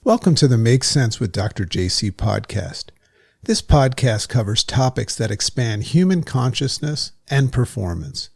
Welcome to the Make Sense with Dr. JC podcast. This podcast covers topics that expand human consciousness and performance.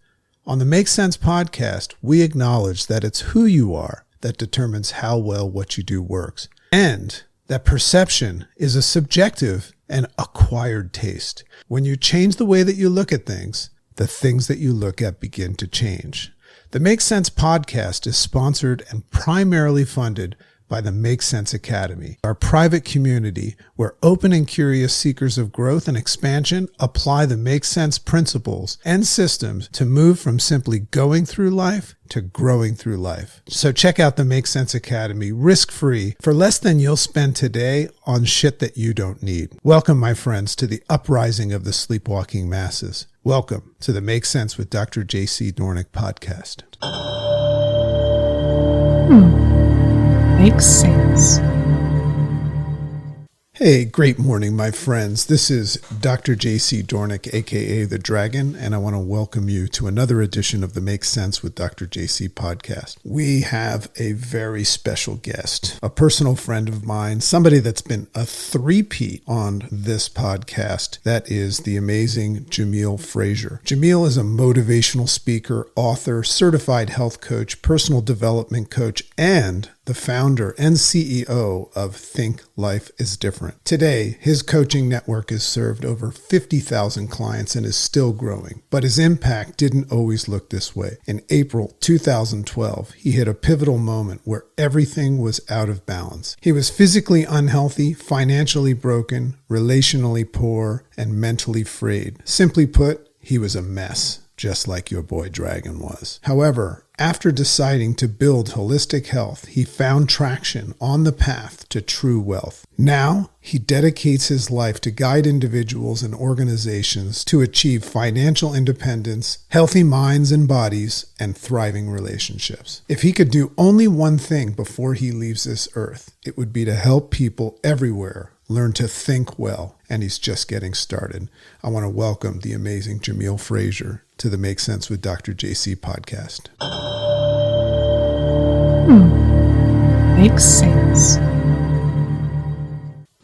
On the Make Sense podcast, we acknowledge that it's who you are that determines how well what you do works, and that perception is a subjective and acquired taste. When you change the way that you look at things, the things that you look at begin to change. The Make Sense podcast is sponsored and primarily funded by the Make Sense Academy, our private community where open and curious seekers of growth and expansion apply the Make Sense principles and systems to move from simply going through life to growing through life. So check out the Make Sense Academy risk-free for less than you'll spend today on shit that you don't need. Welcome, my friends, to the uprising of the sleepwalking masses. Welcome to the Make Sense with Dr. JC Doornick podcast. Makes sense. Hey, great morning, my friends. This is Dr. JC Doornick, aka The Dragon, and I want to welcome you to another edition of the Make Sense with Dr. JC podcast. We have a very special guest, a personal friend of mine, somebody that's been a three-peat on this podcast. That is the amazing Jamil Frazier. Jamil is a motivational speaker, author, certified health coach, personal development coach, and the founder and CEO of Think Life is Different. Today, his coaching network has served over 50,000 clients and is still growing. But his impact didn't always look this way. In April 2012, he hit a pivotal moment where everything was out of balance. He was physically unhealthy, financially broken, relationally poor, and mentally frayed. Simply put, he was a mess, just like your boy Dragon was. However, after deciding to build holistic health, he found traction on the path to true wealth. Now, he dedicates his life to guide individuals and organizations to achieve financial independence, healthy minds and bodies, and thriving relationships. If he could do only one thing before he leaves this earth, it would be to help people everywhere learn to think well, and he's just getting started. I want to welcome the amazing Jamil Frazier to the Make Sense with Dr. JC podcast. Makes sense.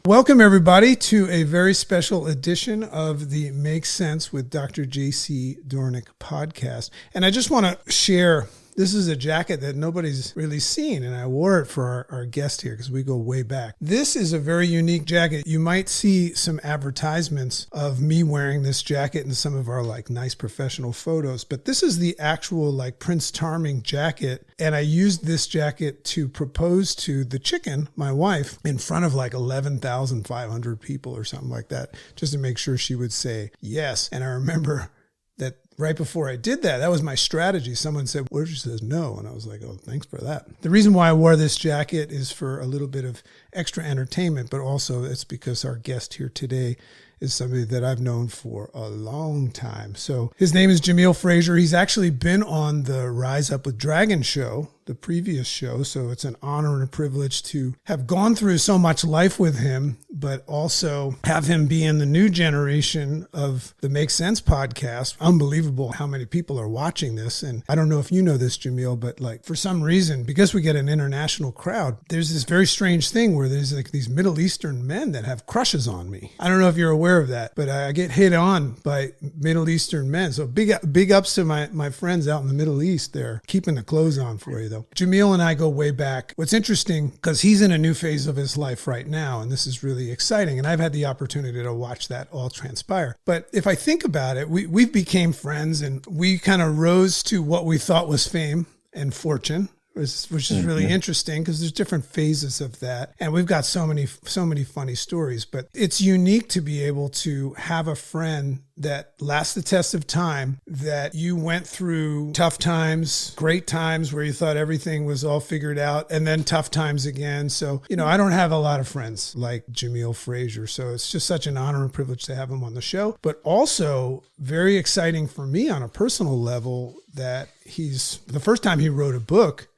Welcome, everybody, to a very special edition of the Make Sense with Dr. JC Doornick podcast. And I just want to share, this is a jacket that nobody's really seen, and I wore it for our guest here because we go way back. This is a very unique jacket. You might see some advertisements of me wearing this jacket in some of our nice professional photos, but this is the actual Prince Charming jacket, and I used this jacket to propose to the chicken, my wife, in front of 11,500 people or something like that, just to make sure she would say yes. And I remember that right before I did that, that was my strategy. Someone said, what if she says no? And I was like, oh, thanks for that. The reason why I wore this jacket is for a little bit of extra entertainment, but also it's because our guest here today is somebody that I've known for a long time. So his name is Jamil Frazier. He's actually been on the Rise Up with Dragon show, the previous show. So it's an honor and a privilege to have gone through so much life with him, but also have him be in the new generation of the Make Sense podcast. Unbelievable how many people are watching this. And I don't know if you know this, Jamil, but for some reason, because we get an international crowd, there's this very strange thing where there's these Middle Eastern men that have crushes on me. I don't know if you're aware of that, but I get hit on by Middle Eastern men. So big ups to my friends out in the Middle East. They're keeping the clothes on for you, though. Jamil and I go way back. What's interesting, because he's in a new phase of his life right now, and this is really exciting, and I've had the opportunity to watch that all transpire. But if I think about it, we became friends, and we kind of rose to what we thought was fame and fortune, which is really interesting because there's different phases of that. And we've got so many funny stories, but it's unique to be able to have a friend that lasts the test of time, that you went through tough times, great times where you thought everything was all figured out, and then tough times again. So, I don't have a lot of friends like Jamil Frazier. So it's just such an honor and privilege to have him on the show, but also very exciting for me on a personal level that the first time he wrote a book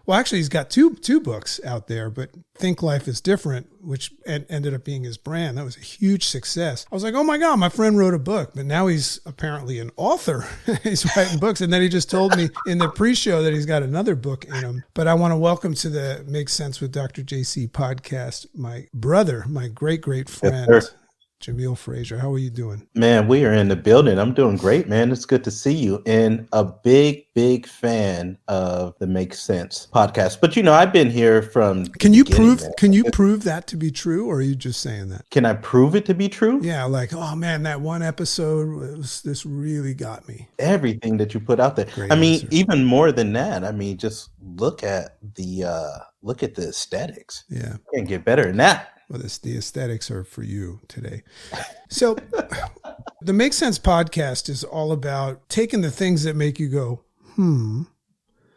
Well, actually, he's got two books out there, but Think Life is Different, which ended up being his brand. That was a huge success. I was like, oh my God, my friend wrote a book, but now he's apparently an author. He's writing books. And then he just told me in the pre-show that he's got another book in him. But I want to welcome to the Make Sense with Dr. JC podcast, my brother, my great friend. Yes, Jamil Frazier. How are you doing? man, we are in the building. I'm doing great, man. It's good to see you. And a big fan of the Make Sense podcast. But I've been here from Can you prove that to be true, or are you just saying that? Can I prove it to be true? Yeah, like, oh man, that one episode this really got me. Everything that you put out there. Great I mean, answer. even more than that. I mean, just look at the aesthetics. Yeah. Can't get better than that. Well, the aesthetics are for you today. So the Make Sense podcast is all about taking the things that make you go,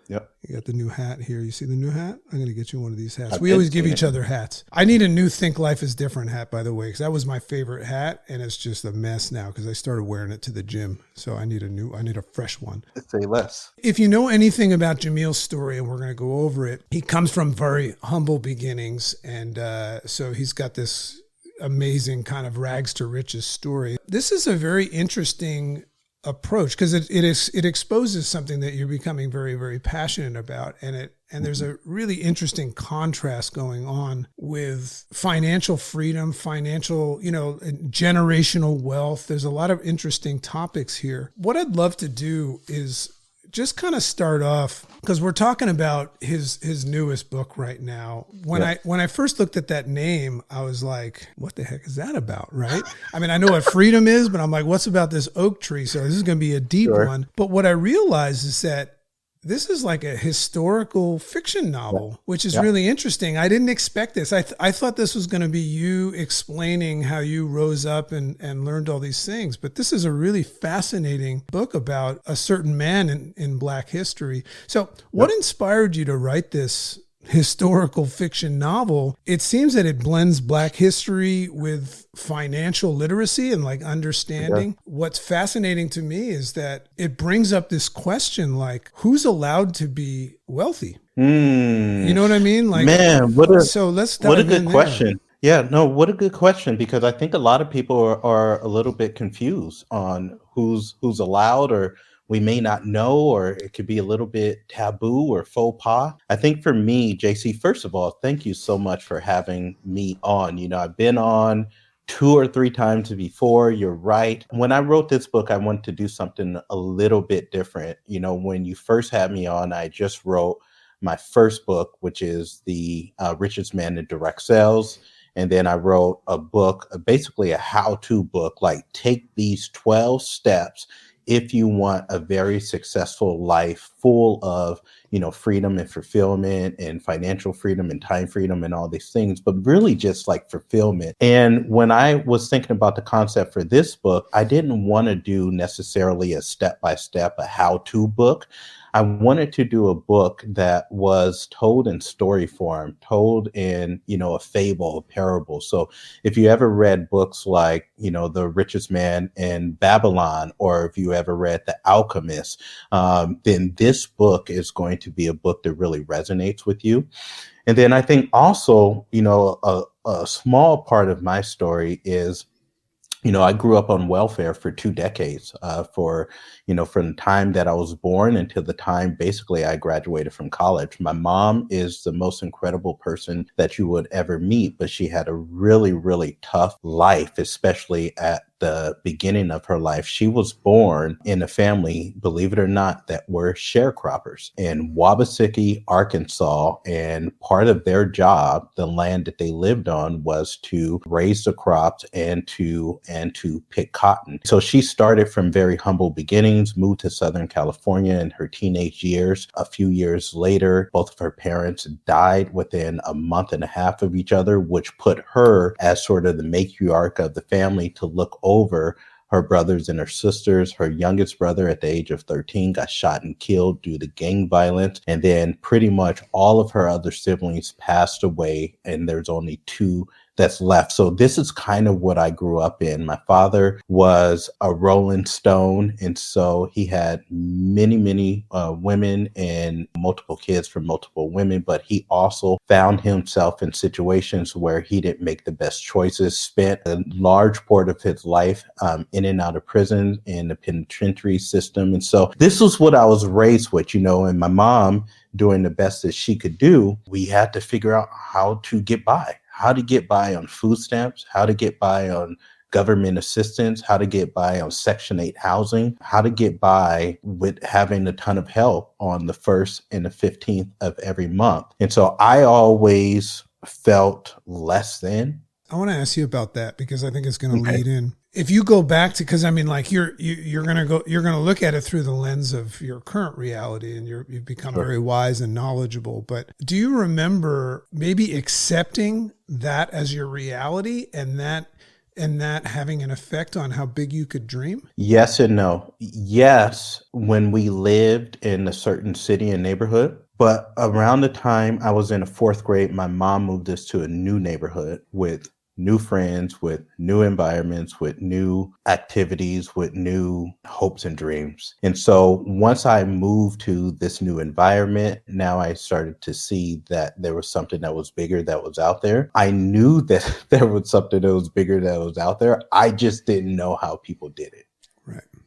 Yep. You got the new hat here. You see the new hat? I'm going to get you one of these hats. I've We been always give seeing each it. other hats. I need a new Think Life is Different hat, by the way, because that was my favorite hat, and it's just a mess now because I started wearing it to the gym. So I need a fresh one. Say less. If you know anything about Jamil's story, and we're going to go over it, he comes from very humble beginnings. And so he's got this amazing kind of rags to riches story. This is a very interesting approach because it exposes something that you're becoming very, very passionate about. And there's a really interesting contrast going on with financial freedom, financial, generational wealth. There's a lot of interesting topics here. What I'd love to do is just kind of start off because we're talking about his newest book right now. When I first looked at that name, I was like, what the heck is that about? Right. I mean, I know what freedom is, but I'm like, what's about this oak tree? So this is going to be a deep one. But what I realized is that this is like a historical fiction novel, which is really interesting. I didn't expect this. I thought this was going to be you explaining how you rose up and learned all these things. But this is a really fascinating book about a certain man in Black history. So what inspired you to write this historical fiction novel? It seems that it blends Black history with financial literacy and like understanding. What's fascinating to me is that it brings up this question, like, who's allowed to be wealthy? You know what I mean? Like, man, what a good question. Yeah, no, what a good question, because I think a lot of people are a little bit confused on who's allowed, or we may not know, or it could be a little bit taboo or faux pas. I think for me, JC, first of all, thank you so much for having me on. I've been on 2 or 3 times before. You're right. When I wrote this book, I wanted to do something a little bit different. When you first had me on, I just wrote my first book, which is The Richest Man in Direct Sales. And then I wrote a book, basically a how-to book, like take these 12 steps if you want a very successful life full of, freedom and fulfillment and financial freedom and time freedom and all these things, but really just like fulfillment. And when I was thinking about the concept for this book, I didn't want to do necessarily a step-by-step, a how-to book. I wanted to do a book that was told in story form, told in, a fable, a parable. So if you ever read books like, The Richest Man in Babylon, or if you ever read The Alchemist, then this book is going to be a book that really resonates with you. And then I think also, a small part of my story is, I grew up on welfare for 2 decades, from the time that I was born until the time basically I graduated from college. My mom is the most incredible person that you would ever meet, but she had a really, really tough life, especially at the beginning of her life. She was born in a family, believe it or not, that were sharecroppers in Wabasiki, Arkansas. And part of their job, the land that they lived on, was to raise the crops and to pick cotton. So she started from very humble beginnings, moved to Southern California in her teenage years. A few years later, both of her parents died within a month and a half of each other, which put her as sort of the matriarch of the family to look over her brothers and her sisters. Her youngest brother at the age of 13 got shot and killed due to gang violence. And then pretty much all of her other siblings passed away, and there's only 2 that's left. So this is kind of what I grew up in. My father was a Rolling Stone, and so he had many women and multiple kids from multiple women, but he also found himself in situations where he didn't make the best choices, spent a large part of his life in and out of prison in the penitentiary system. And so this was what I was raised with, and my mom doing the best that she could do. We had to figure out how to get by on food stamps, how to get by on government assistance, how to get by on Section 8 housing, how to get by with having a ton of help on the 1st and the 15th of every month. And so I always felt less than. I want to ask you about that because I think it's going to lead in. If you go back to, because I mean, like you're going to look at it through the lens of your current reality, and you've become very wise and knowledgeable. But do you remember maybe accepting that as your reality, and that having an effect on how big you could dream? Yes and no. Yes, when we lived in a certain city and neighborhood. But around the time I was in the 4th grade, my mom moved us to a new neighborhood with new friends, with new environments, with new activities, with new hopes and dreams. And so once I moved to this new environment, now I started to see that there was something that was bigger that was out there. I knew that there was something that was bigger that was out there. I just didn't know how people did it.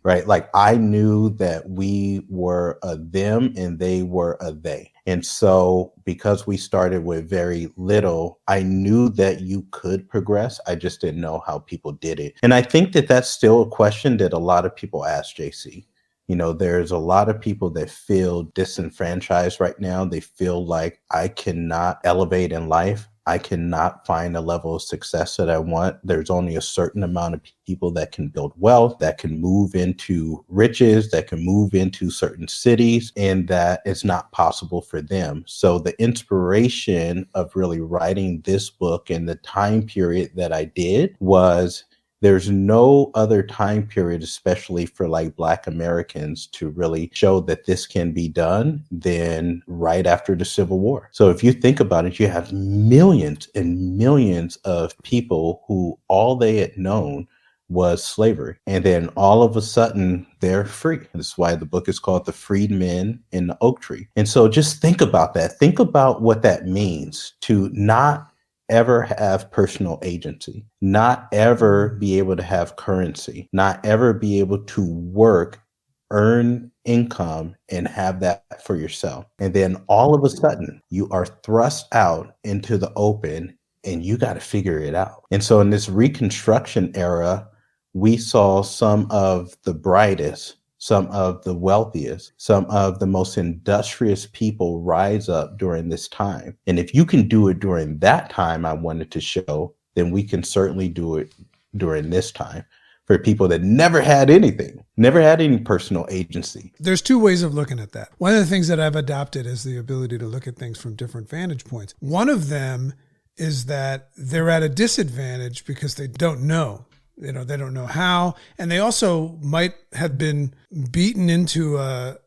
Right. Like I knew that we were a them and they were a they. And so because we started with very little, I knew that you could progress. I just didn't know how people did it. And I think that that's still a question that a lot of people ask, JC. There's a lot of people that feel disenfranchised right now. They feel like I cannot elevate in life. I cannot find a level of success that I want. There's only a certain amount of people that can build wealth, that can move into riches, that can move into certain cities, and that it's not possible for them. So the inspiration of really writing this book and the time period that I did was there's no other time period, especially for like Black Americans, to really show that this can be done than right after the Civil War. So if you think about it, you have millions and millions of people who all they had known was slavery. And then all of a sudden they're free. That's why the book is called The Freedman and the Oaktree. And so just think about that. Think about what that means to not ever have personal agency, not ever be able to have currency, not ever be able to work, earn income, and have that for yourself. And then all of a sudden you are thrust out into the open and you got to figure it out. And so in this Reconstruction era, we saw some of the brightest, some of the wealthiest, some of the most industrious people rise up during this time. And if you can do it during that time, I wanted to show, then we can certainly do it during this time for people that never had anything, never had any personal agency. There's two ways of looking at that. One of the things that I've adopted is the ability to look at things from different vantage points. One of them is that they're at a disadvantage because they don't know. They don't know how, and they also might have been beaten into a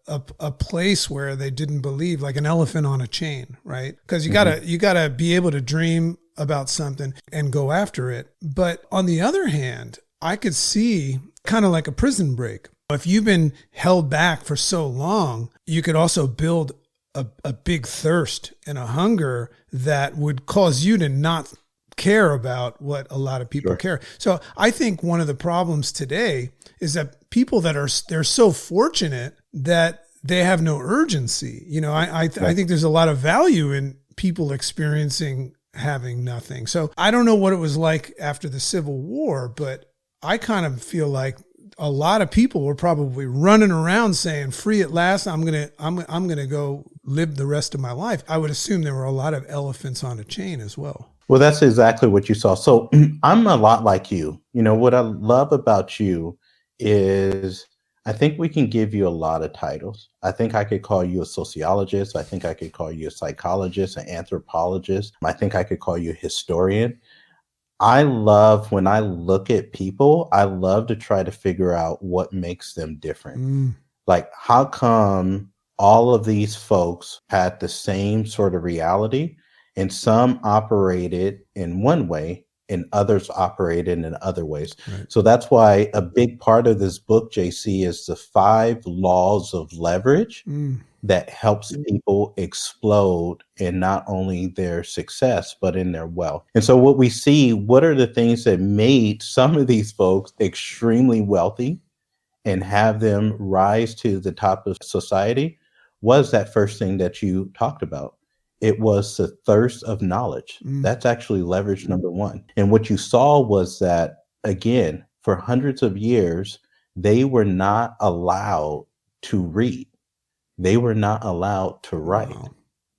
place where they didn't believe, like an elephant on a chain, right? Because you gotta be able to dream about something and go after it. But on the other hand, I could see kind of like a prison break. If you've been held back for so long, you could also build a big thirst and a hunger that would cause you to not care about what a lot of people care. So I think one of the problems today is that people they're so fortunate that they have no urgency. I think there's a lot of value in people experiencing having nothing. So I don't know what it was like after the Civil War, but I kind of feel like a lot of people were probably running around saying, "Free at last! I'm gonna go live the rest of my life." I would assume there were a lot of elephants on a chain as well. Well, that's exactly what you saw. So I'm a lot like you. What I love about you is I think we can give you a lot of titles. I think I could call you a sociologist. I think I could call you a psychologist, an anthropologist. I think I could call you a historian. I love when I look at people, I love to try to figure out what makes them different. Like, how come all of these folks had the same sort of reality? And some operated in one way and others operated in other ways. Right. So that's why a big part of this book, JC, is the 5 laws of leverage that helps people explode in not only their success, but in their wealth. And so what we see, what are the things that made some of these folks extremely wealthy and have them rise to the top of society, was that first thing that you talked about. It was the thirst of knowledge. That's actually leverage number 1. And what you saw was that, again, for hundreds of years, they were not allowed to read. They were not allowed to write. Wow.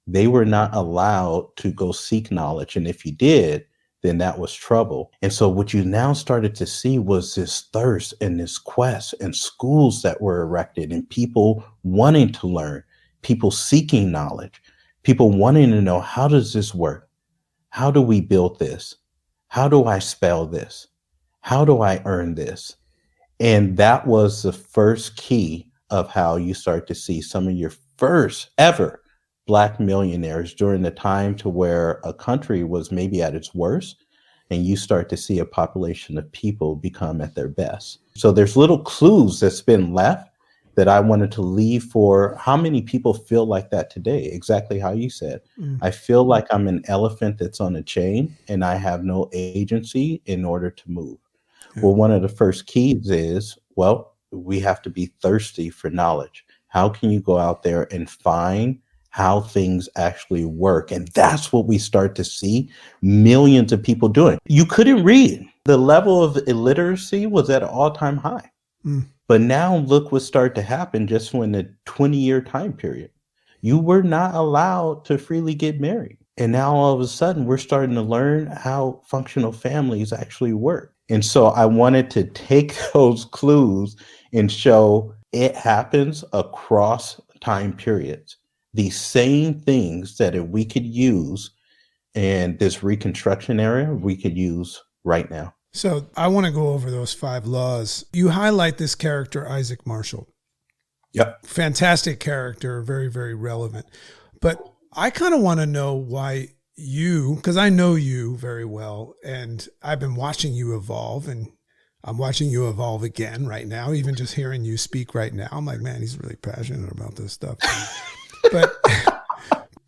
They were not allowed to go seek knowledge. And if you did, then that was trouble. And so what you now started to see was this thirst and this quest and schools that were erected and people wanting to learn, people seeking knowledge, people wanting to know, how does this work? How do we build this? How do I spell this? How do I earn this? And that was the first key of how you start to see some of your first ever Black millionaires during the time to where a country was maybe at its worst, and you start to see a population of people become at their best. So there's little clues that's been left that I wanted to leave for how many people feel like that today, exactly how you said. I feel like I'm an elephant that's on a chain and I have no agency in order to move. Well, one of the first keys is, well, we have to be thirsty for knowledge. How can you go out there and find how things actually work? And that's what we start to see millions of people doing. You couldn't read. The level of illiteracy was at an all-time high. But now look what started to happen just in the 20-year time period. You were not allowed to freely get married. And now all of a sudden, we're starting to learn how functional families actually work. And so I wanted to take those clues and show it happens across time periods. These same things that if we could use in this Reconstruction era, we could use right now. So I want to go over those 5 laws. You highlight this character, Isaac Marshall. Yep. Fantastic character, very, very relevant. But I kind of want to know why you, because I know you very well, and I've been watching you evolve, and I'm watching you evolve again right now, even just hearing you speak right now. I'm like, man, he's really passionate about this stuff. But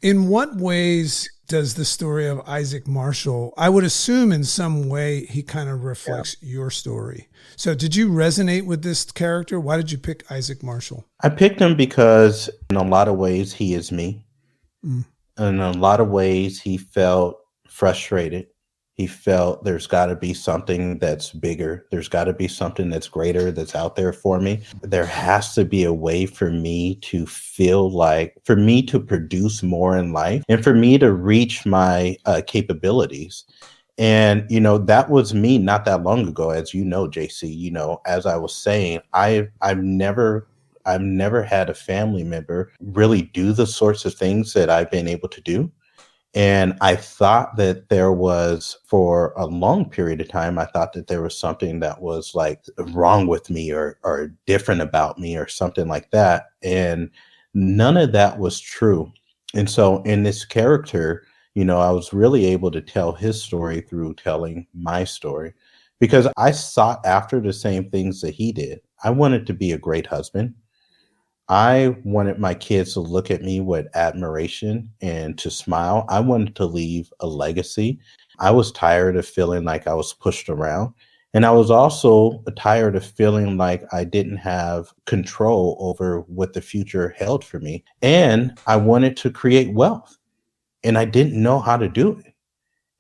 in what ways does the story of Isaac Marshall, I would assume in some way he kind of reflects your story. So did you resonate with this character? Why did you pick Isaac Marshall? I picked him because in a lot of ways he is me. In a lot of ways he felt frustrated. He felt there's got to be something that's bigger. There's got to be something that's greater that's out there for me. There has to be a way for me to feel like, for me to produce more in life and for me to reach my capabilities. And, you know, that was me not that long ago, as you know, JC. You know, as I was saying, I've never had a family member really do the sorts of things that I've been able to do. And I thought that there was, for a long period of time, I thought that there was something that was like wrong with me or different about me or something like that. And none of that was true. And so in this character, you know, I was really able to tell his story through telling my story, because I sought after the same things that he did. I wanted to be a great husband. I wanted my kids to look at me with admiration and to smile. I wanted to leave a legacy. I was tired of feeling like I was pushed around. And I was also tired of feeling like I didn't have control over what the future held for me. And I wanted to create wealth. And I didn't know how to do it.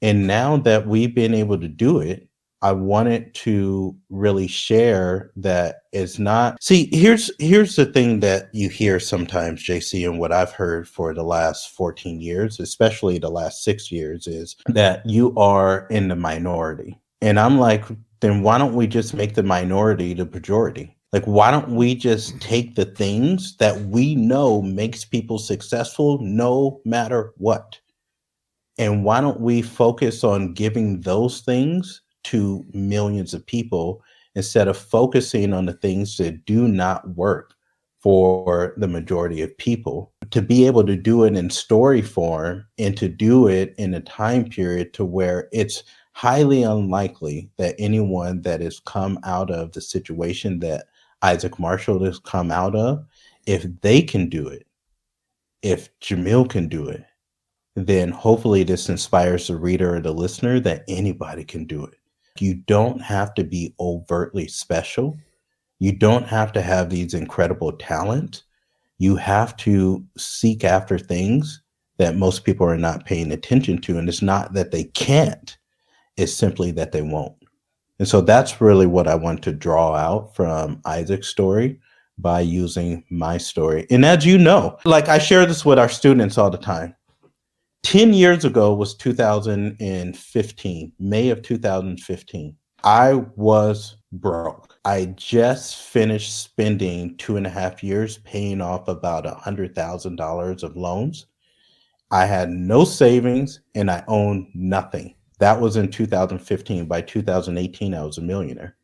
And now that we've been able to do it, I wanted to really share that it's not. See, here's the thing that you hear sometimes, JC, and what I've heard for the last 14 years, especially the last 6 years, is that you are in the minority. And I'm like, then why don't we just make the minority the majority? Like, why don't we just take the things that we know makes people successful no matter what? And why don't we focus on giving those things to millions of people instead of focusing on the things that do not work for the majority of people? To be able to do it in story form and to do it in a time period to where it's highly unlikely that anyone that has come out of the situation that Isaac Marshall has come out of, if they can do it, if Jamil can do it, then hopefully this inspires the reader or the listener that anybody can do it. You don't have to be overtly special. You don't have to have these incredible talents. You have to seek after things that most people are not paying attention to. And it's not that they can't, it's simply that they won't. And so that's really what I want to draw out from Isaac's story by using my story. And as you know, like I share this with our students all the time. 10 years ago was 2015, May of 2015. I was broke. I just finished spending 2.5 years paying off about $100,000 of loans. I had no savings and I owned nothing. That was in 2015. By 2018, I was a millionaire.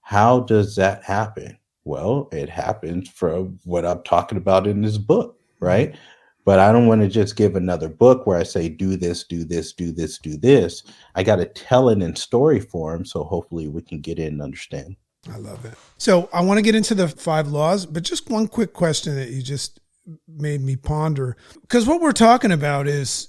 How does that happen? Well, it happens from what I'm talking about in this book, right? But I don't want to just give another book where I say, do this, do this, do this, do this. I got to tell it in story form. So hopefully we can get in and understand. I love it. So I want to get into the 5 laws, but just one quick question that you just made me ponder. Because what we're talking about is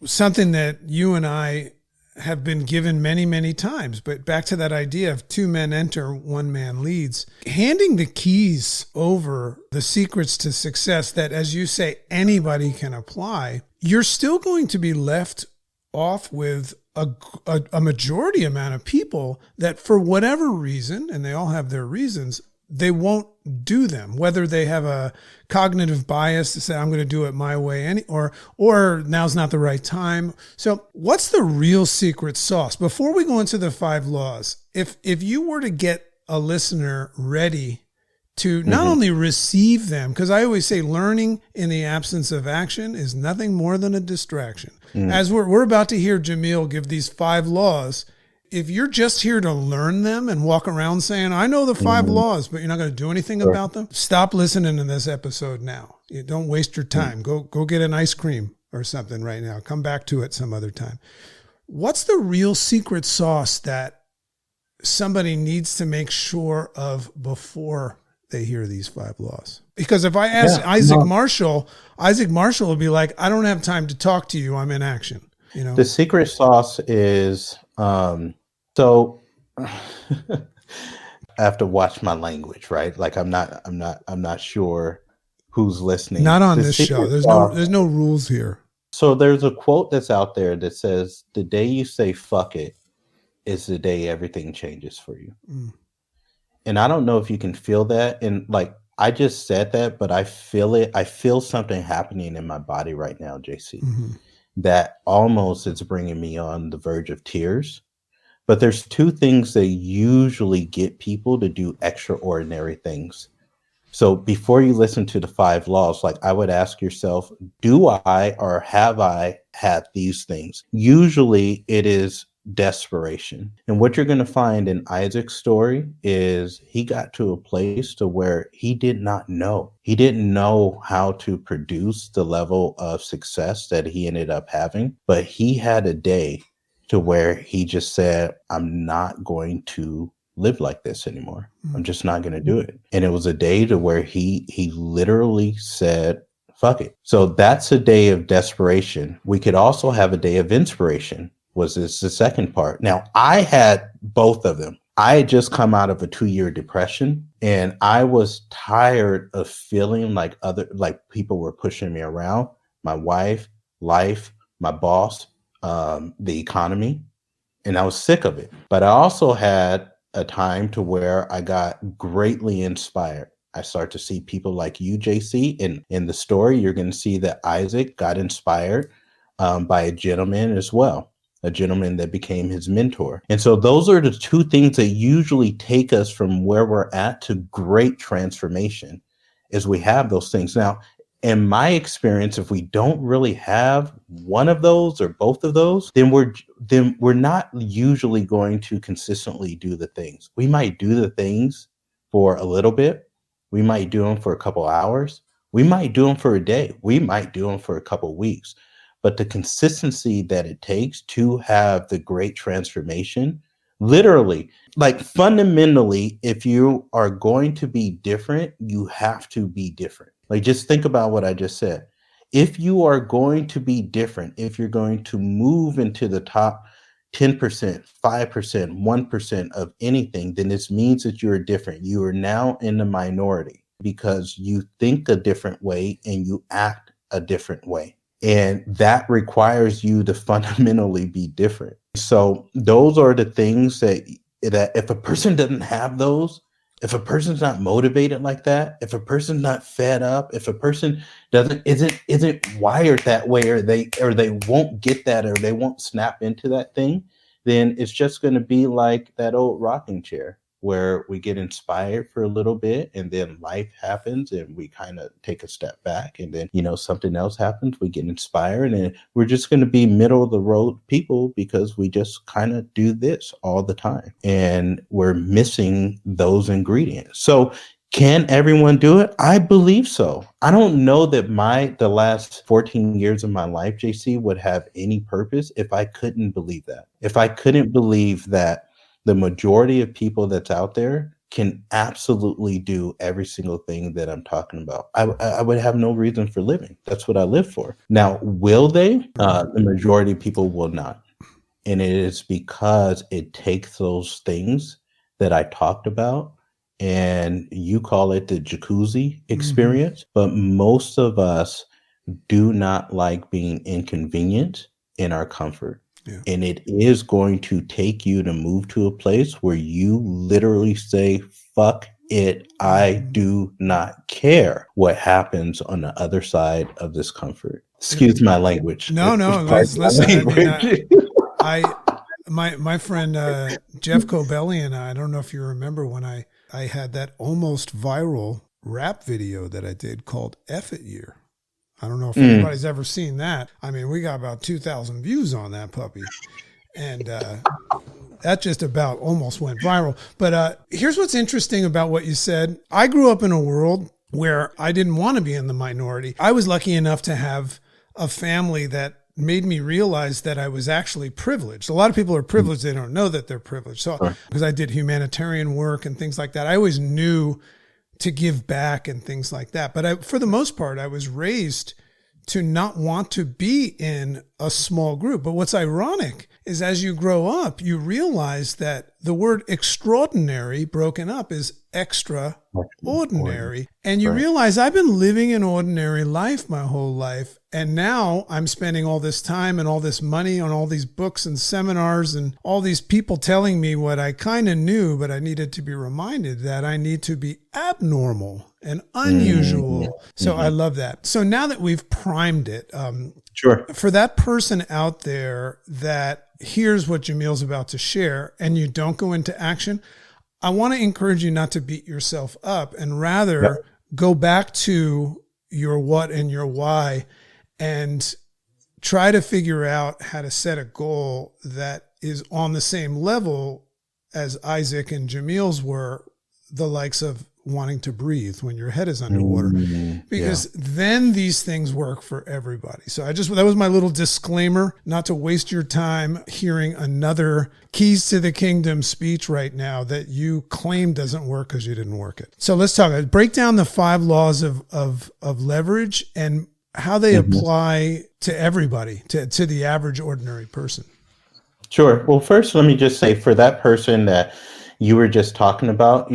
something that you and I have been given many, many times. But back to that idea of 2 men enter, 1 man leads. Handing the keys over, the secrets to success that, as you say, anybody can apply, you're still going to be left off with a majority amount of people that for whatever reason, and they all have their reasons, they won't do them, whether they have a cognitive bias to say, I'm going to do it my way, or now's not the right time. So what's the real secret sauce? Before we go into the 5 laws, if you were to get a listener ready to not only receive them, because I always say learning in the absence of action is nothing more than a distraction. As we're about to hear Jamil give these 5 laws, if you're just here to learn them and walk around saying, I know the 5 laws, but you're not going to do anything about them, stop listening to this episode now. You don't waste your time. Go get an ice cream or something right now. Come back to it some other time. What's the real secret sauce that somebody needs to make sure of before they hear these 5 laws? Because if I ask Isaac Marshall will be like, I don't have time to talk to you. I'm in action. You know, the secret sauce is, so I have to watch my language, right? Like I'm not sure who's listening. Not on this show. There's no rules here. So there's a quote that's out there that says, the day you say fuck it is the day everything changes for you. And I don't know if you can feel that. And like, I just said that, but I feel it. I feel something happening in my body right now, JC, that almost is bringing me on the verge of tears. But there's 2 things that usually get people to do extraordinary things. So before you listen to the 5 laws, like I would ask yourself, do I or have I had these things? Usually it is desperation. And what you're going to find in Isaac's story is he got to a place to where he did not know. He didn't know how to produce the level of success that he ended up having, but he had a day to where he just said, I'm not going to live like this anymore. I'm just not going to do it. And it was a day to where he literally said, fuck it. So that's a day of desperation. We could also have a day of inspiration. Was this the second part? Now, I had both of them. I had just come out of a 2-year depression, and I was tired of feeling like people were pushing me around. My wife, life, my boss, the economy, and I was sick of it. But I also had a time to where I got greatly inspired. I start to see people like you, JC, in the story. You're going to see that Isaac got inspired by a gentleman as well. A gentleman that became his mentor. And so those are the 2 things that usually take us from where we're at to great transformation, is we have those things. Now, in my experience, if we don't really have one of those or both of those, then we're not usually going to consistently do the things. We might do the things for a little bit. We might do them for a couple hours. We might do them for a day. We might do them for a couple weeks. but the consistency that it takes to have the great transformation, literally, like fundamentally, if you are going to be different, you have to be different. Like, just think about what I just said. If you are going to be different, if you're going to move into the top 10%, 5%, 1% of anything, then this means that you're different. You are now in the minority because you think a different way and you act a different way. And that requires you to fundamentally be different. So those are the things that if a person doesn't have those, if a person's not motivated like that, if a person's not fed up, if a person isn't wired that way, or they won't get that, or they won't snap into that thing, then it's just going to be like that old rocking chair where we get inspired for a little bit and then life happens and we kind of take a step back, and then, something else happens, we get inspired, and we're just going to be middle of the road people because we just kind of do this all the time and we're missing those ingredients. So can everyone do it? I believe so. I don't know that the last 14 years of my life, JC, would have any purpose if I couldn't believe that. If I couldn't believe that the majority of people that's out there can absolutely do every single thing that I'm talking about, I would have no reason for living. That's what I live for. Now, will they? The majority of people will not. And it is because it takes those things that I talked about, and you call it the jacuzzi experience, but most of us do not like being inconvenient in our comfort. Yeah. And it is going to take you to move to a place where you literally say, fuck it, I do not care what happens on the other side of this comfort. Excuse my language. No, listen, my friend Jeff Cobelli I don't know if you remember when I had that almost viral rap video that I did called F It Year. I don't know if anybody's ever seen that. I mean, we got about 2,000 views on that puppy. And that just about almost went viral. But here's what's interesting about what you said. I grew up in a world where I didn't want to be in the minority. I was lucky enough to have a family that made me realize that I was actually privileged. A lot of people are privileged. They don't know that they're privileged. So because I did humanitarian work and things like that, I always knew to give back and things like that. But for the most part, I was raised to not want to be in a small group. But what's ironic is as you grow up, you realize that the word extraordinary broken up is extraordinary. And you realize I've been living an ordinary life my whole life. And now I'm spending all this time and all this money on all these books and seminars and all these people telling me what I kind of knew, but I needed to be reminded that I need to be abnormal and unusual. So I love that. So now that we've primed it, for that person out there that hears what Jamil's about to share and you don't go into action, I want to encourage you not to beat yourself up and rather go back to your what and your why and try to figure out how to set a goal that is on the same level as Isaac and Jamil's were, the likes of wanting to breathe when your head is underwater, because then these things work for everybody. So that was my little disclaimer, not to waste your time hearing another keys to the kingdom speech right now that you claim doesn't work because you didn't work it. So let's break down the 5 laws of leverage and how they apply to everybody, to the average ordinary person. Sure. Well, first, let me just say, for that person that you were just talking about,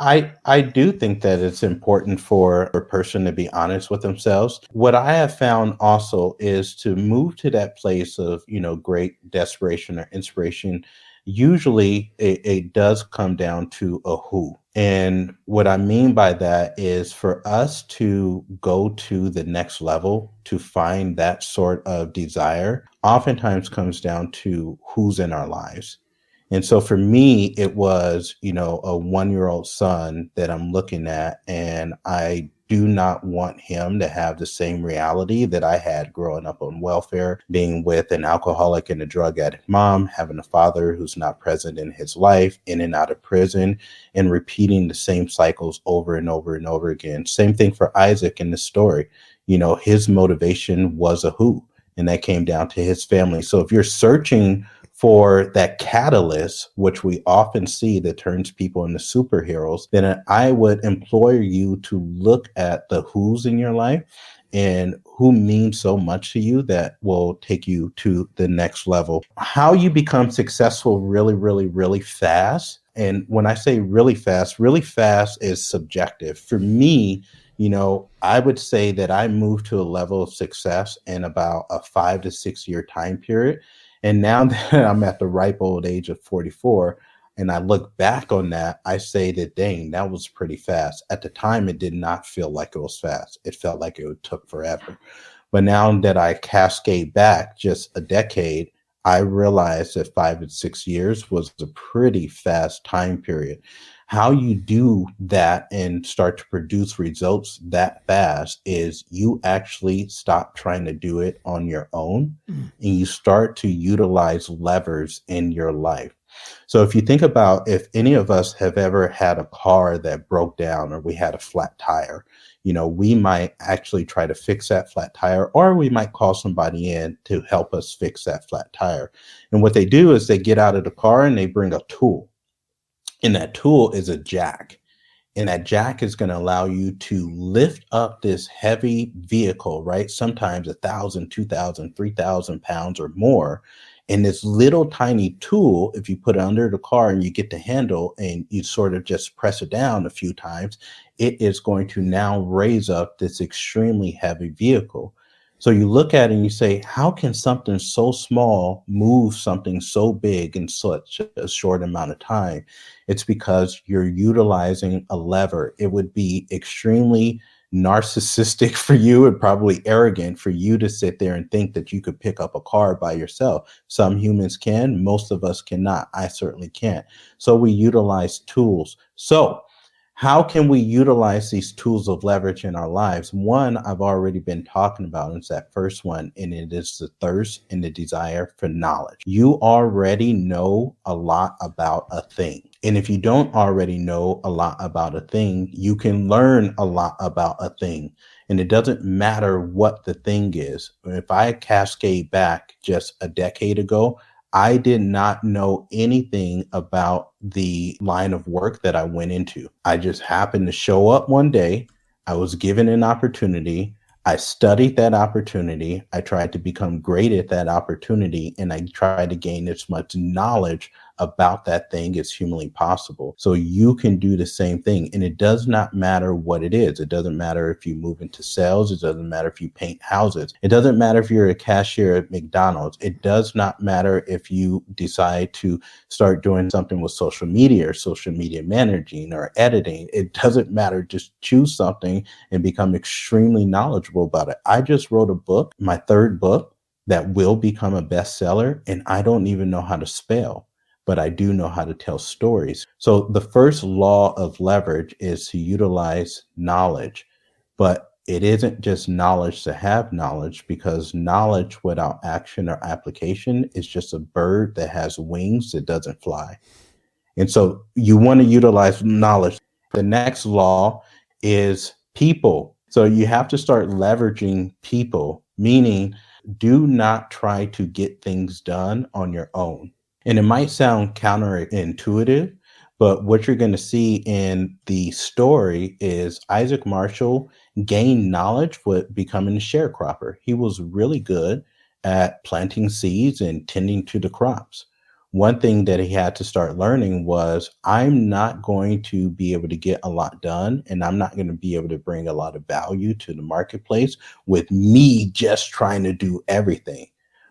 I do think that it's important for a person to be honest with themselves. What I have found also is to move to that place of, great desperation or inspiration. Usually it does come down to a who. And what I mean by that is for us to go to the next level, to find that sort of desire, oftentimes comes down to who's in our lives. And so for me, it was, a 1-year-old son that I'm looking at, and I do not want him to have the same reality that I had growing up on welfare, being with an alcoholic and a drug addict mom, having a father who's not present in his life, in and out of prison, and repeating the same cycles over and over and over again. Same thing for Isaac in the story. His motivation was a who. and that came down to his family. So if you're searching for that catalyst, which we often see that turns people into superheroes, then I would implore you to look at the who's in your life and who means so much to you that will take you to the next level. How you become successful really, really, really fast. And when I say really fast is subjective. For me, I would say that I moved to a level of success in about a 5 to 6 year time period. And now that I'm at the ripe old age of 44, and I look back on that, I say that, dang, that was pretty fast. At the time, it did not feel like it was fast. It felt like it took forever. But now that I cascade back just a decade, I realized that 5 to 6 years was a pretty fast time period. How you do that and start to produce results that fast is you actually stop trying to do it on your own and you start to utilize levers in your life. So if you think about if any of us have ever had a car that broke down or we had a flat tire, we might actually try to fix that flat tire, or we might call somebody in to help us fix that flat tire. And what they do is they get out of the car and they bring a tool. And that tool is a jack. And that jack is going to allow you to lift up this heavy vehicle, right? Sometimes 1,000, 2,000, 3,000 pounds or more. And this little tiny tool, if you put it under the car and you get the handle and you sort of just press it down a few times, it is going to now raise up this extremely heavy vehicle. So you look at it and you say, how can something so small move something so big in such a short amount of time? It's because you're utilizing a lever. It would be extremely narcissistic for you and probably arrogant for you to sit there and think that you could pick up a car by yourself. Some humans can, most of us cannot. I certainly can't. So we utilize tools. So how can we utilize these tools of leverage in our lives? One, I've already been talking about, it's that first one, and it is the thirst and the desire for knowledge. You already know a lot about a thing. And if you don't already know a lot about a thing, you can learn a lot about a thing. And it doesn't matter what the thing is. If I cascade back just a decade ago, I did not know anything about the line of work that I went into. I just happened to show up one day. I was given an opportunity. I studied that opportunity. I tried to become great at that opportunity, and I tried to gain as much knowledge about that thing as humanly possible. So you can do the same thing. And it does not matter what it is. It doesn't matter if you move into sales. It doesn't matter if you paint houses. It doesn't matter if you're a cashier at McDonald's. It does not matter if you decide to start doing something with social media or social media managing or editing. It doesn't matter. Just choose something and become extremely knowledgeable about it. I just wrote a book, my third book, that will become a bestseller, and I don't even know how to spell, but I do know how to tell stories. So the first law of leverage is to utilize knowledge, but it isn't just knowledge to have knowledge, because knowledge without action or application is just a bird that has wings that doesn't fly. And so you want to utilize knowledge. The next law is people. So you have to start leveraging people, meaning do not try to get things done on your own. And it might sound counterintuitive, but what you're going to see in the story is Isaac Marshall gained knowledge with becoming a sharecropper. He was really good at planting seeds and tending to the crops. One thing that he had to start learning was, I'm not going to be able to get a lot done, and I'm not going to be able to bring a lot of value to the marketplace with me just trying to do everything.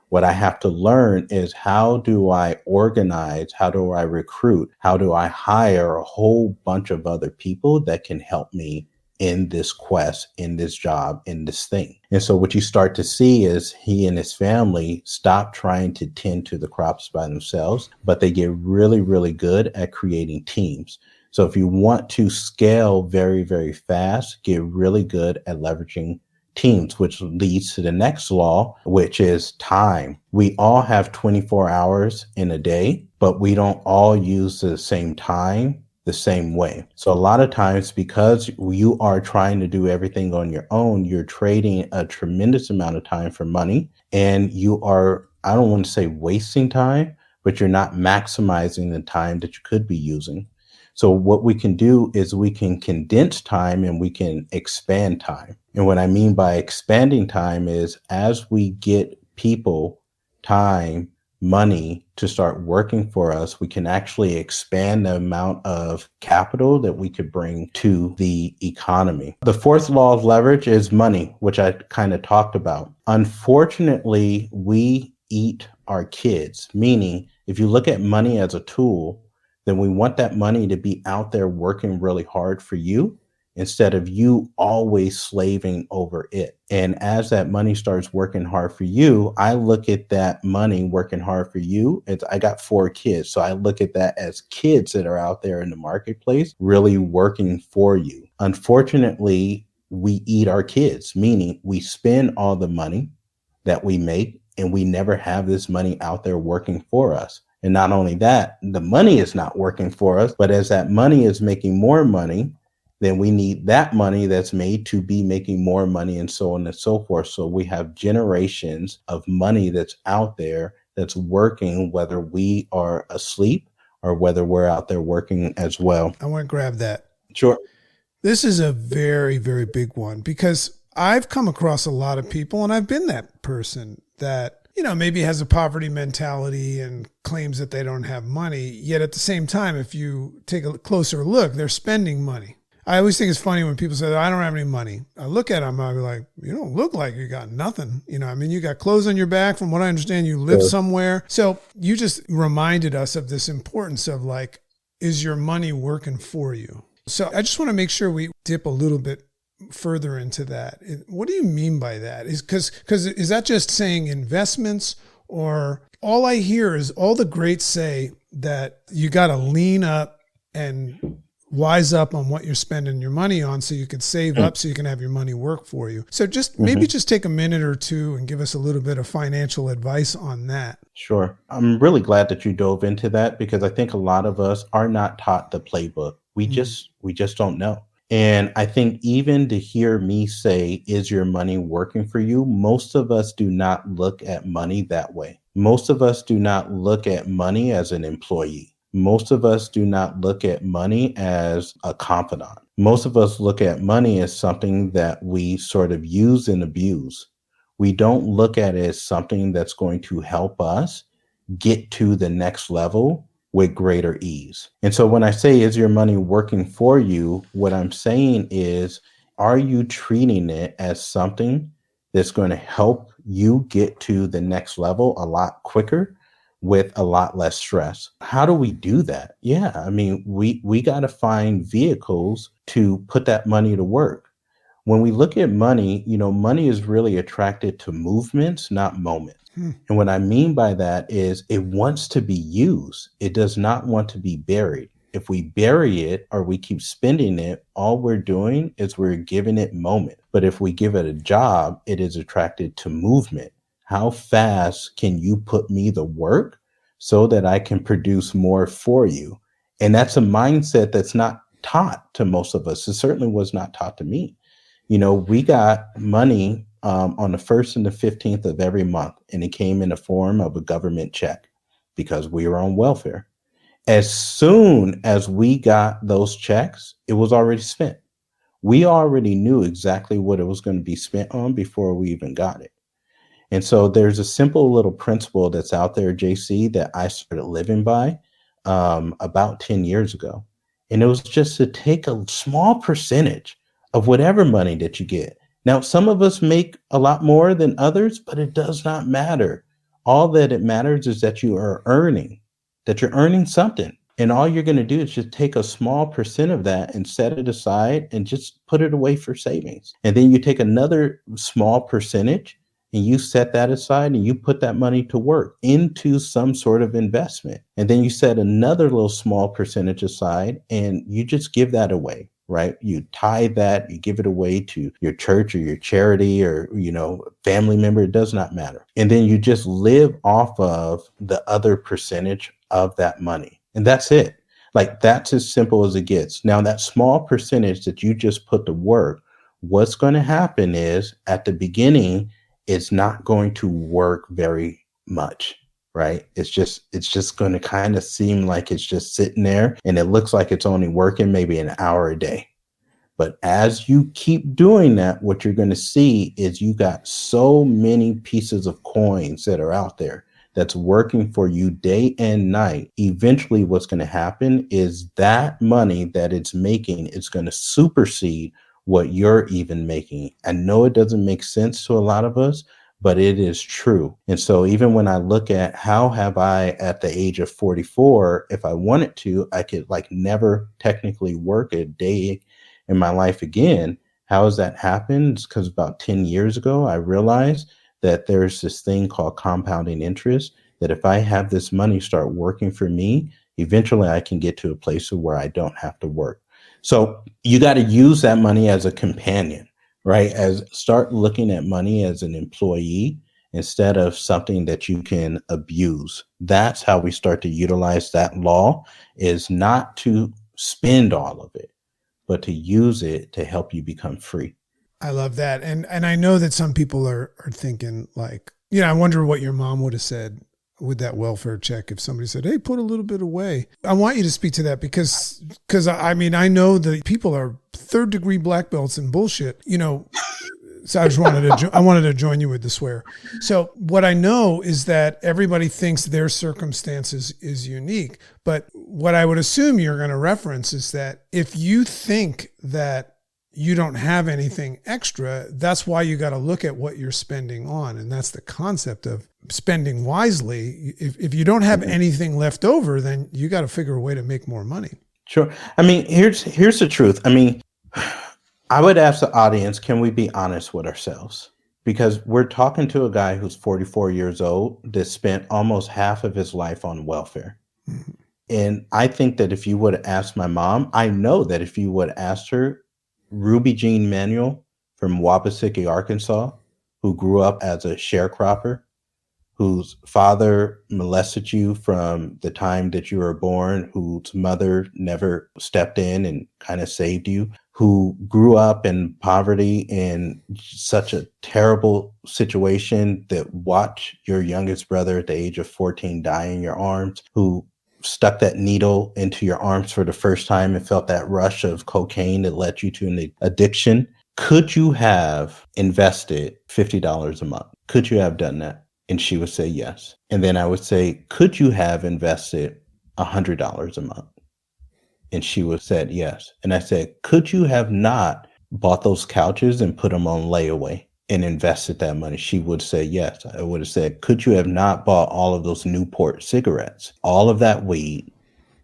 What I have to learn is, how do I organize? How do I recruit? How do I hire a whole bunch of other people that can help me in this quest, in this job, in this thing? And so what you start to see is he and his family stop trying to tend to the crops by themselves, but they get really, really good at creating teams. So if you want to scale very, very fast, get really good at leveraging teams, which leads to the next law, which is time. We all have 24 hours in a day, but we don't all use the same time the same way. So a lot of times, because you are trying to do everything on your own, you're trading a tremendous amount of time for money, and you are, I don't want to say wasting time, but you're not maximizing the time that you could be using. So what we can do is we can condense time and we can expand time. And what I mean by expanding time is, as we get people, time, money to start working for us, we can actually expand the amount of capital that we could bring to the economy. The fourth law of leverage is money, which I kind of talked about. Unfortunately, we eat our kids, meaning if you look at money as a tool, then we want that money to be out there working really hard for you instead of you always slaving over it. And as that money starts working hard for you, I look at that money working hard for you. I got 4 kids. So I look at that as kids that are out there in the marketplace really working for you. Unfortunately, we eat our kids, meaning we spend all the money that we make and we never have this money out there working for us. And not only that, the money is not working for us, but as that money is making more money, then we need that money that's made to be making more money, and so on and so forth. So we have generations of money that's out there that's working, whether we are asleep or whether we're out there working as well. I want to grab that. Sure. This is a very, very big one, because I've come across a lot of people, and I've been that person that, maybe has a poverty mentality and claims that they don't have money. Yet at the same time, if you take a closer look, they're spending money. I always think it's funny when people say, I don't have any money. I look at them, I'll be like, you don't look like you got nothing. You got clothes on your back. From what I understand, you live somewhere. So you just reminded us of this importance of, like, is your money working for you? So I just want to make sure we dip a little bit further into that. What do you mean by that? Because is that just saying investments, or all I hear is all the greats say that you got to lean up and wise up on what you're spending your money on so you can save up so you can have your money work for you. So just maybe just take a minute or two and give us a little bit of financial advice on that. Sure. I'm really glad that you dove into that, because I think a lot of us are not taught the playbook. We just don't know. And I think even to hear me say, is your money working for you? Most of us do not look at money that way. Most of us do not look at money as an employee. Most of us do not look at money as a confidant. Most of us look at money as something that we sort of use and abuse. We don't look at it as something that's going to help us get to the next level with greater ease. And so when I say, is your money working for you? What I'm saying is, are you treating it as something that's going to help you get to the next level a lot quicker with a lot less stress? How do we do that? Yeah, I mean, we got to find vehicles to put that money to work. When we look at money, money is really attracted to movements, not moments. And what I mean by that is it wants to be used. It does not want to be buried. If we bury it or we keep spending it, all we're doing is we're giving it moment. But if we give it a job, it is attracted to movement. How fast can you put me the work so that I can produce more for you? And that's a mindset that's not taught to most of us. It certainly was not taught to me. We got money on the 1st and the 15th of every month, and it came in the form of a government check because we were on welfare. As soon as we got those checks, it was already spent. We already knew exactly what it was going to be spent on before we even got it. And so there's a simple little principle that's out there, JC, that I started living by about 10 years ago. And it was just to take a small percentage of whatever money that you get. Now, some of us make a lot more than others, but it does not matter. All that it matters is that you are earning, that you're earning something. And all you're going to do is just take a small percent of that and set it aside and just put it away for savings. And then you take another small percentage and you set that aside and you put that money to work into some sort of investment. And then you set another little small percentage aside and you just give that away. Right? You tithe that, you give it away to your church or your charity or, family member, it does not matter. And then you just live off of the other percentage of that money. And that's it. Like, that's as simple as it gets. Now, that small percentage that you just put to work, what's going to happen is at the beginning, it's not going to work very much, right? It's just going to kind of seem like it's just sitting there, and it looks like it's only working maybe an hour a day. But as you keep doing that, what you're going to see is you got so many pieces of coins that are out there that's working for you day and night. Eventually, what's going to happen is that money that it's making is going to supersede what you're even making. I know it doesn't make sense to a lot of us, but it is true. And so even when I look at how have I at the age of 44, if I wanted to, I could like never technically work a day in my life again. How has that happened? It's because about 10 years ago, I realized that there's this thing called compounding interest, that if I have this money start working for me, eventually I can get to a place where I don't have to work. So you got to use that money as a companion, right? As start looking at money as an employee instead of something that you can abuse. That's how we start to utilize that law, is not to spend all of it, but to use it to help you become free. I love that. And I know that some people are thinking like, I wonder what your mom would have said with that welfare check if somebody said, hey, put a little bit away. I want you to speak to that because I know that people are 3rd degree black belts and bullshit, so I wanted to join you with the swear. So what I know is that everybody thinks their circumstances is unique. But what I would assume you're going to reference is that if you think that you don't have anything extra, that's why you got to look at what you're spending on. And that's the concept of spending wisely. If you don't have anything left over, then you got to figure a way to make more money. Sure. I mean, here's the truth. I mean, I would ask the audience, can we be honest with ourselves? Because we're talking to a guy who's 44 years old that spent almost half of his life on welfare. Mm-hmm. And I think that if you would have asked my mom, I know that if you would have asked her, Ruby Jean Manuel from Wabasiki, Arkansas, who grew up as a sharecropper, whose father molested you from the time that you were born, whose mother never stepped in and kind of saved you, who grew up in poverty in such a terrible situation that watched your youngest brother at the age of 14 die in your arms, who stuck that needle into your arms for the first time and felt that rush of cocaine that led you to an addiction. Could you have invested $50 a month? Could you have done that? And she would say yes. And then I would say, could you have invested $100 a month? And she would have said yes. And I said, could you have not bought those couches and put them on layaway and invested that money? She would say yes. I would have said, could you have not bought all of those Newport cigarettes, all of that weed,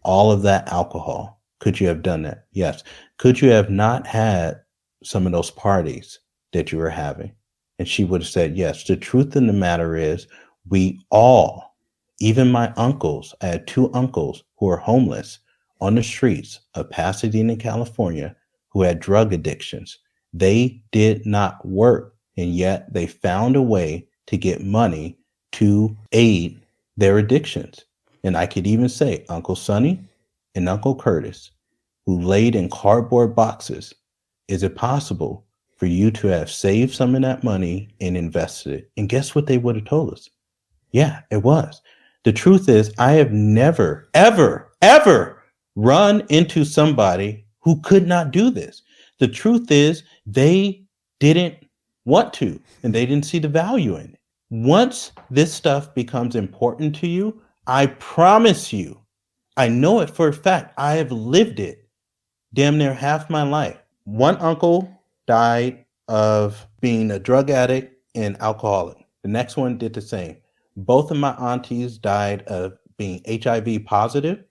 all of that alcohol? Could you have done that? Yes. Could you have not had some of those parties that you were having? And she would have said yes. The truth in the matter is, we all, even my uncles, I had 2 uncles who were homeless on the streets of Pasadena, California, who had drug addictions. They did not work, and yet they found a way to get money to aid their addictions. And I could even say Uncle Sonny and Uncle Curtis, who laid in cardboard boxes. Is it possible for you to have saved some of that money and invested it? And guess what they would have told us? Yeah, it was. The truth is, I have never, ever run into somebody who could not do this. The truth is, they didn't want to, and they didn't see the value in it. Once this stuff becomes important to you, I promise you, I know it for a fact, I have lived it damn near half my life. One uncle died of being a drug addict and alcoholic. The next one did the same. Both of my aunties died of being HIV positive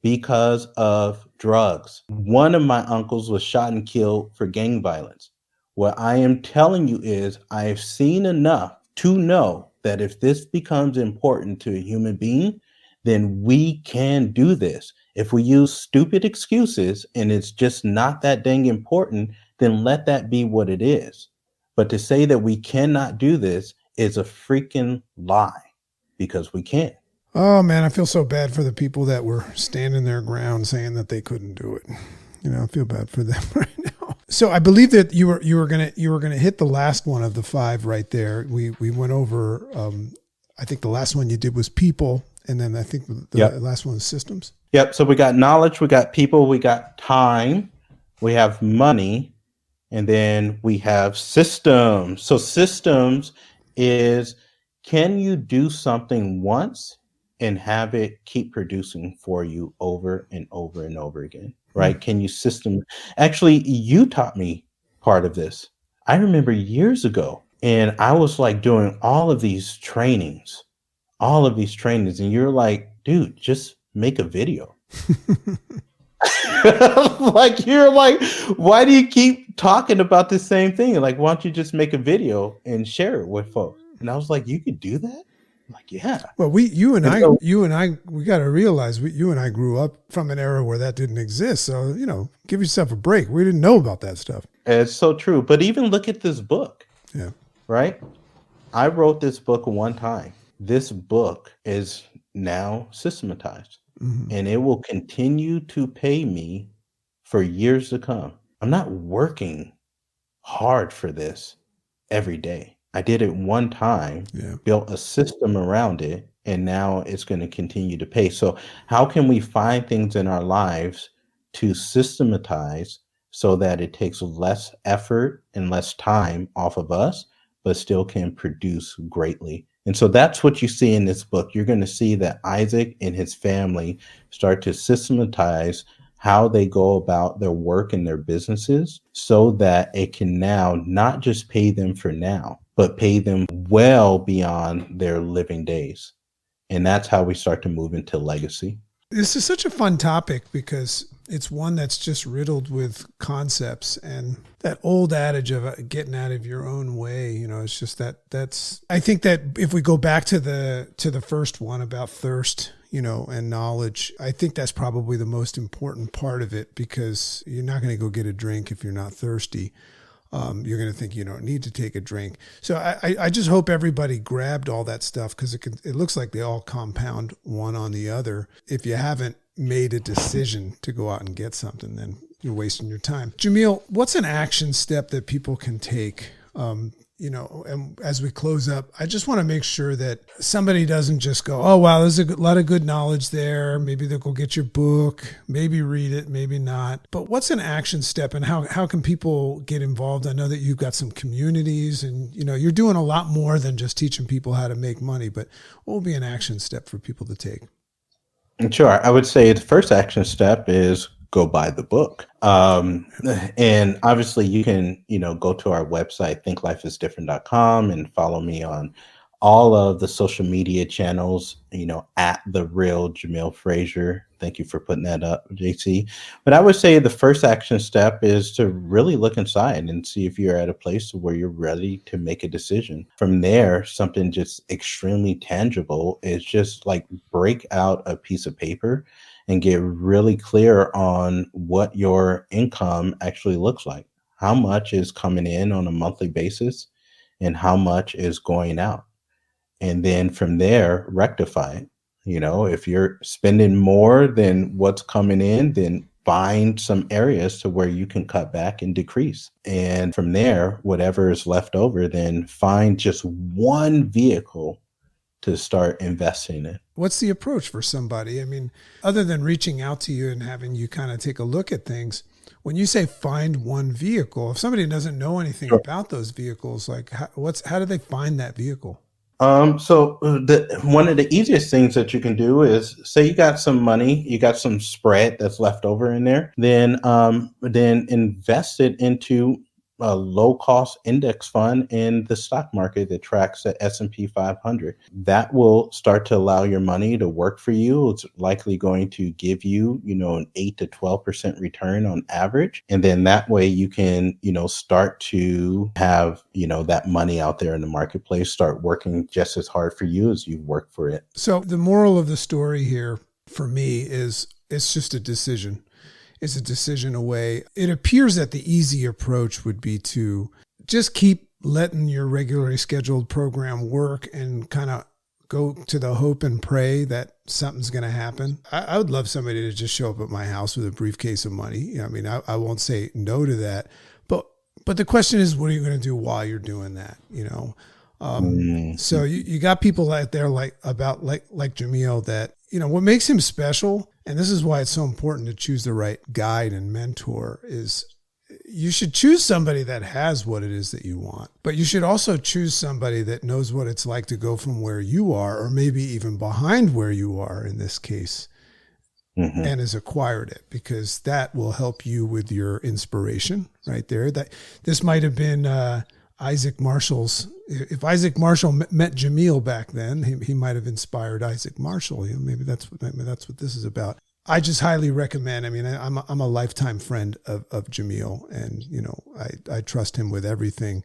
because of drugs. One of my uncles was shot and killed for gang violence. What I am telling you is, I have seen enough to know that if this becomes important to a human being, then we can do this. If we use stupid excuses and it's just not that dang important, then let that be what it is. But to say that we cannot do this is a freaking lie, because we can. Oh man, I feel so bad for the people that were standing their ground saying that they couldn't do it. I feel bad for them right now. So I believe that you were gonna hit the last one of the 5 right there. We went over. I think the last one you did was people, and then I think the last one was systems. Yep. So we got knowledge, we got people, we got time, we have money, and then we have systems. So systems is, can you do something once and have it keep producing for you over and over and over again, right? Can you system? Actually, you taught me part of this. I remember years ago, and I was like doing all of these trainings, and you're like, dude, just make a video. Like, you're like, why do you keep talking about the same thing? Like, why don't you just make a video and share it with folks? And I was like, you could do that? Like, yeah. Well, you and I, we got to realize you and I grew up from an era where that didn't exist. So, give yourself a break. We didn't know about that stuff. It's so true. But even look at this book. Yeah. Right? I wrote this book one time. This book is now systematized, and it will continue to pay me for years to come. I'm not working hard for this every day. I did it one time, built a system around it, and now it's going to continue to pay. So how can we find things in our lives to systematize so that it takes less effort and less time off of us, but still can produce greatly? And so that's what you see in this book. You're going to see that Isaac and his family start to systematize how they go about their work and their businesses so that it can now not just pay them for now, but pay them well beyond their living days. And that's how we start to move into legacy. This is such a fun topic because it's one that's just riddled with concepts, and that old adage of getting out of your own way, it's just that's, I think that if we go back to the first one about thirst, and knowledge, I think that's probably the most important part of it, because you're not going to go get a drink if you're not thirsty. You're going to think you don't need to take a drink. So I just hope everybody grabbed all that stuff, because it looks like they all compound one on the other. If you haven't made a decision to go out and get something, then you're wasting your time. Jamil, what's an action step that people can take? And as we close up, I just want to make sure that somebody doesn't just go, oh, wow, there's a lot of good knowledge there. Maybe they'll go get your book, maybe read it, maybe not. But what's an action step, and how can people get involved? I know that you've got some communities, and you're doing a lot more than just teaching people how to make money, but what will be an action step for people to take? Sure. I would say the first action step is go buy the book. And obviously you can, go to our website, thinklifeisdifferent.com, and follow me on all of the social media channels, at The Real Jamil Frazier. Thank you for putting that up, JC. But I would say the first action step is to really look inside and see if you're at a place where you're ready to make a decision. From there, something just extremely tangible is just like break out a piece of paper and get really clear on what your income actually looks like. How much is coming in on a monthly basis and how much is going out? And then from there, rectify it. If you're spending more than what's coming in, then find some areas to where you can cut back and decrease. And from there, whatever is left over, then find just one vehicle to start investing in. What's the approach for somebody? I mean, other than reaching out to you and having you kind of take a look at things, when you say find one vehicle, if somebody doesn't know anything about those vehicles, like how do they find that vehicle? So one of the easiest things that you can do is, say you got some money, you got some spread that's left over in there, then invest it into a low-cost index fund in the stock market that tracks the S&P 500. That will start to allow your money to work for you. It's likely going to give you, an 8 to 12% return on average. And then that way you can, start to have, that money out there in the marketplace, start working just as hard for you as you work for it. So the moral of the story here for me is it's just a decision. It's a decision away. It appears that the easy approach would be to just keep letting your regularly scheduled program work and kind of go to the hope and pray that something's going to happen. I would love somebody to just show up at my house with a briefcase of money. I mean, I won't say no to that, but the question is, what are you going to do while you're doing that? So you got people out there like Jamil that, what makes him special. And this is why it's so important to choose the right guide and mentor is you should choose somebody that has what it is that you want, but you should also choose somebody that knows what it's like to go from where you are, or maybe even behind where you are in this case, and has acquired it, because that will help you with your inspiration right there. That this might have been Isaac Marshall's. If Isaac Marshall met Jamil back then, he might have inspired Isaac Marshall. Maybe that's what this is about. I just highly recommend. I mean, I'm a lifetime friend of Jamil, and I trust him with everything,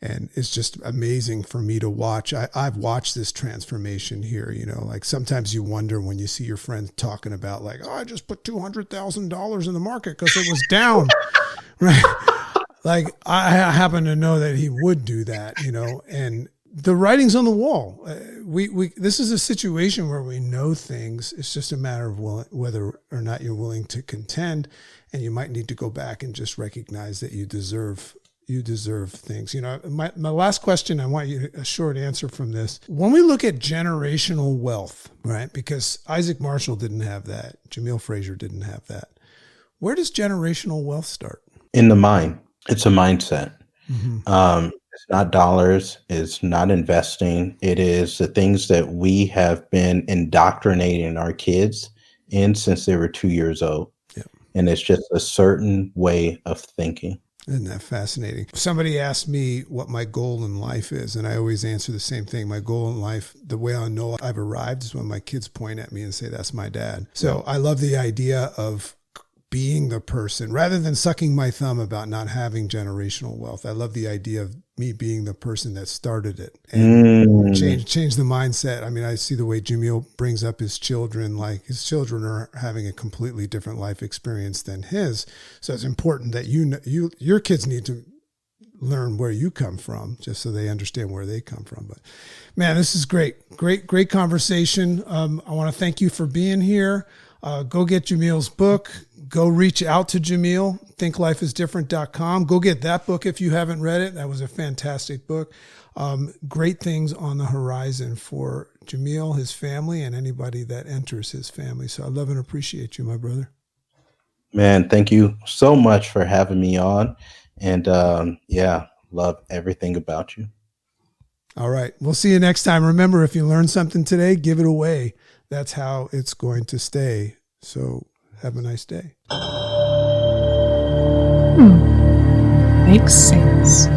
and it's just amazing for me to watch. I've watched this transformation here. Like sometimes you wonder when you see your friend talking about like, I just put $200,000 in the market because it was down, right? Like I happen to know that he would do that, and the writing's on the wall. This is a situation where we know things. It's just a matter of whether or not you're willing to contend, and you might need to go back and just recognize that you deserve things. My last question, I want you a short answer from this. When we look at generational wealth, right? Because Isaac Marshall didn't have that. Jamil Frazier didn't have that. Where does generational wealth start? In the mind. It's a mindset. It's not dollars. It's not investing. It is the things that we have been indoctrinating our kids in since they were 2 years old. Yep. And it's just a certain way of thinking. Isn't that fascinating? Somebody asked me what my goal in life is, and I always answer the same thing. My goal in life, the way I know I've arrived, is when my kids point at me and say, that's my dad. So I love the idea of being the person, rather than sucking my thumb about not having generational wealth. I love the idea of me being the person that started it and change the mindset. I mean, I see the way Jamil brings up his children, like his children are having a completely different life experience than his. So it's important that your kids need to learn where you come from, just so they understand where they come from. But man, this is great conversation. I want to thank you for being here. Go get Jamil's book. Go reach out to Jamil, thinklifeisdifferent.com. Go get that book if you haven't read it. That was a fantastic book. Great things on the horizon for Jamil, his family, and anybody that enters his family. So I love and appreciate you, my brother. Man, thank you so much for having me on. And love everything about you. All right. We'll see you next time. Remember, if you learned something today, give it away. That's how it's going to stay. So have a nice day. Makes sense.